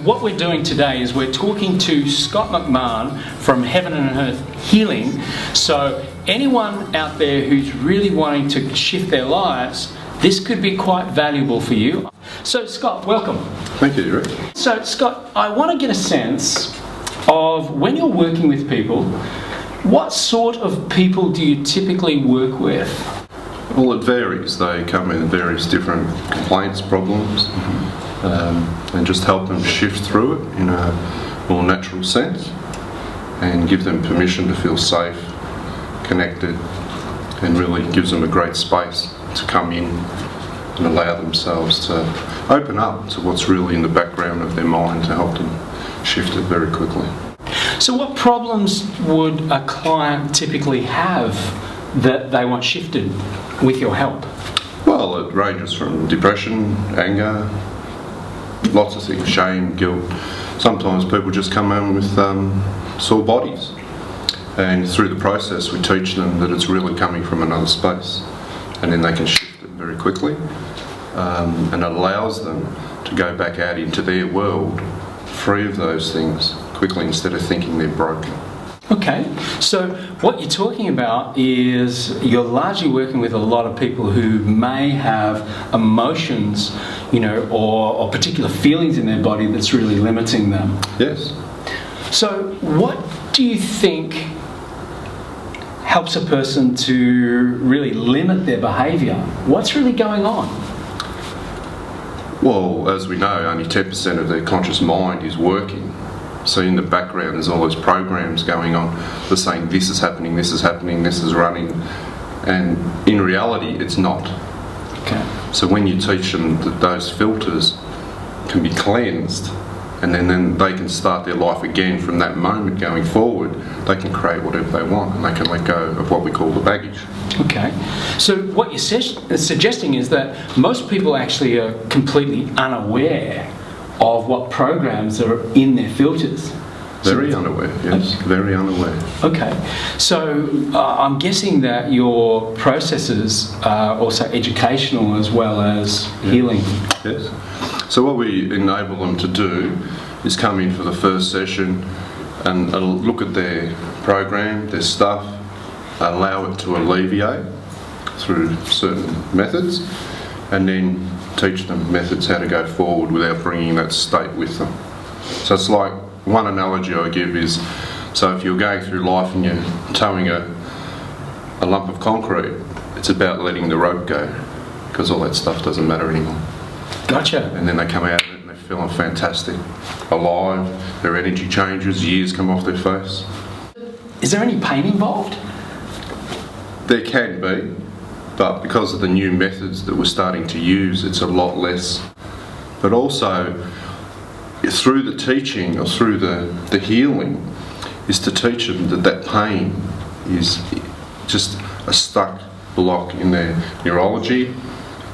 what we're doing today is we're talking to Scott McMahon from Heaven and Earth Healing. So anyone out there who's really wanting to shift their lives, this could be quite valuable for you. So Scott, welcome. Thank you, Rick. So Scott, I want to get a sense of when you're working with people, what sort of people do you typically work with? Well, it varies. They come in various different complaints, problems, and just help them shift through it in a more natural sense and give them permission to feel safe, connected, and really gives them a great space to come in and allow themselves to open up to what's really in the background of their mind to help them shift it very quickly. So what problems would a client typically have that they want shifted with your help? Well, it ranges from depression, anger, lots of things, shame, guilt. Sometimes people just come in with sore bodies, and through the process we teach them that it's really coming from another space, and then they can shift it very quickly, and it allows them to go back out into their world free of those things quickly instead of thinking they're broken. Okay, so what you're talking about is you're largely working with a lot of people who may have emotions, or particular feelings in their body that's really limiting them. Yes. So what do you think helps a person to really limit their behaviour? What's really going on? Well, as we know, only 10% of their conscious mind is working. So in the background there's all those programs going on. They're saying this is happening, this is happening, this is running, and in reality it's not. Okay. So when you teach them that those filters can be cleansed, and then they can start their life again from that moment going forward, they can create whatever they want, and they can let go of what we call the baggage. Okay. So what you're suggesting is that most people actually are completely unaware of what programs are in their filters. Very unaware, yes, very unaware. Okay, so I'm guessing that your processes are also educational as well as healing. Yes. So what we enable them to do is come in for the first session and look at their program, their stuff, allow it to alleviate through certain methods, and then teach them methods how to go forward without bringing that state with them. So it's like, one analogy I give is, so if you're going through life and you're towing a lump of concrete, it's about letting the rope go, because all that stuff doesn't matter anymore. Gotcha. And then they come out of it and they're feeling fantastic, alive, their energy changes, years come off their face. Is there any pain involved? There can be, but because of the new methods that we're starting to use, it's a lot less. But also, through the teaching or through the healing, is to teach them that pain is just a stuck block in their neurology.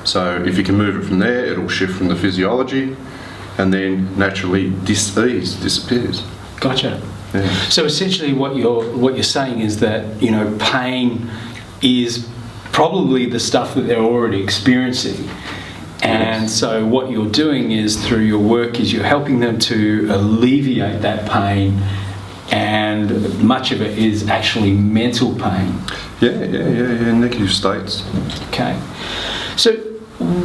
So if you can move it from there, it'll shift from the physiology, and then naturally dis-ease disappears. Gotcha. Yeah. So essentially what you're saying is that, pain is probably the stuff that they're already experiencing. And so what you're doing is, through your work, is you're helping them to alleviate that pain, and much of it is actually mental pain. Yeah, negative states. Okay. So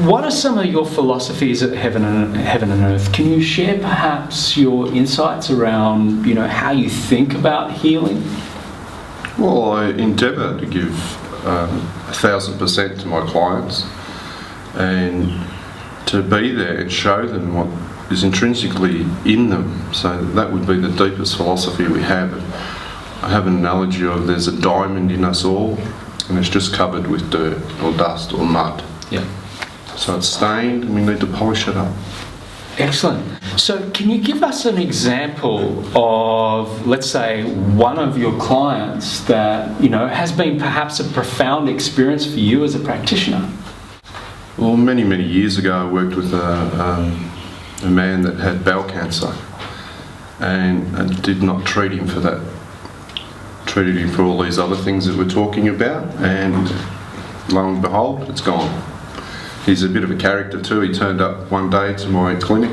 what are some of your philosophies at Heaven and Earth? Can you share perhaps your insights around, how you think about healing? Well, I endeavour to give 1,000% to my clients, and to be there and show them what is intrinsically in them. So that would be the deepest philosophy we have. I have an analogy of, there's a diamond in us all, and it's just covered with dirt or dust or mud. Yeah. So it's stained, and we need to polish it up. Excellent. So can you give us an example of, let's say, one of your clients that, has been perhaps a profound experience for you as a practitioner? Well, many years ago I worked with a man that had bowel cancer, and I did not treat him for that. Treated him for all these other things that we're talking about, and lo and behold, it's gone. He's a bit of a character too. He turned up one day to my clinic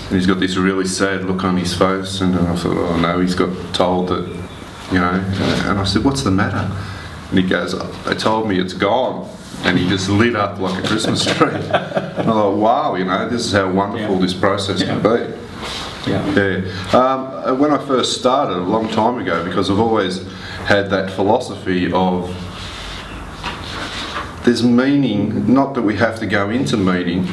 And he's got this really sad look on his face, and I thought, oh no, he's got told that, you know, and I said, what's the matter? And he goes, they told me it's gone. And he just lit up like a Christmas tree. And I thought, wow, you know, this is how wonderful this process can be. Yeah. When I first started a long time ago, because I've always had that philosophy of there's meaning, not that we have to go into meaning,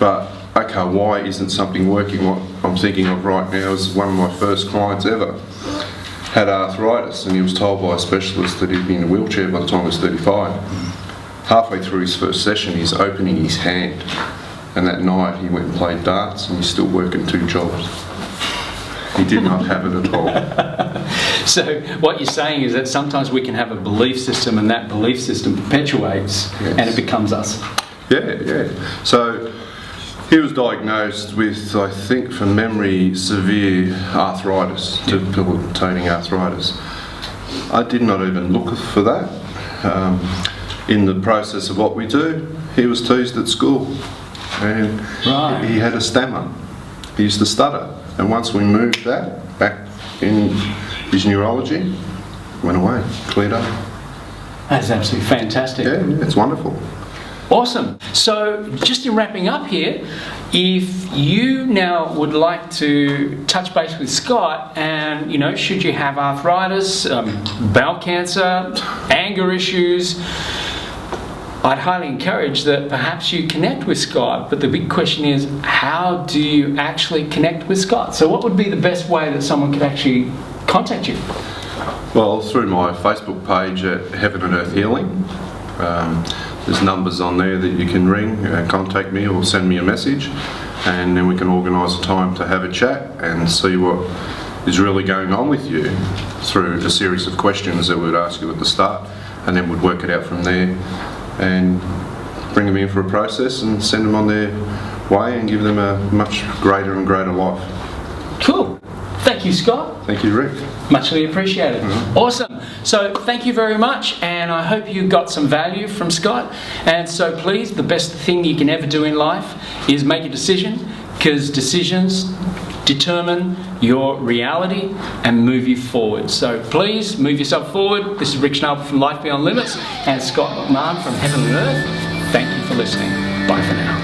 but okay, why isn't something working? What I'm thinking of right now is one of my first clients ever had arthritis, and he was told by a specialist that he'd be in a wheelchair by the time he was 35. Halfway through his first session, he's opening his hand, and that night he went and played darts, and he's still working 2 jobs. He did not have it at all. So what you're saying is that sometimes we can have a belief system, and that belief system perpetuates, and it becomes us. Yeah. So he was diagnosed with, I think from memory, severe arthritis, debilitating arthritis. I did not even look for that. In the process of what we do, he was teased at school, and he had a stammer. He used to stutter, and once we moved that back in his neurology, went away, cleared up. That's absolutely fantastic. Yeah, it's wonderful. Awesome. So just in wrapping up here, if you now would like to touch base with Scott, and you know, should you have arthritis, bowel cancer, anger issues, I'd highly encourage that perhaps you connect with Scott. But the big question is, how do you actually connect with Scott? So what would be the best way that someone could actually contact you? Well, through my Facebook page at Heaven and Earth Healing. There's numbers on there that you can ring and contact me or send me a message, and then we can organise a time to have a chat and see what is really going on with you through a series of questions that we would ask you at the start, and then we'd work it out from there and bring them in for a process and send them on their way and give them a much greater and greater life. Cool. Thank you, Scott. Thank you, Rick. Muchly appreciated. Awesome. So thank you very much, and I hope you got some value from Scott. And so please, the best thing you can ever do in life is make a decision, because decisions determine your reality and move you forward. So please move yourself forward. This is Rick Schnabel from Life Beyond Limits and Scott McMahon from Heaven and Earth. Thank you for listening. Bye for now.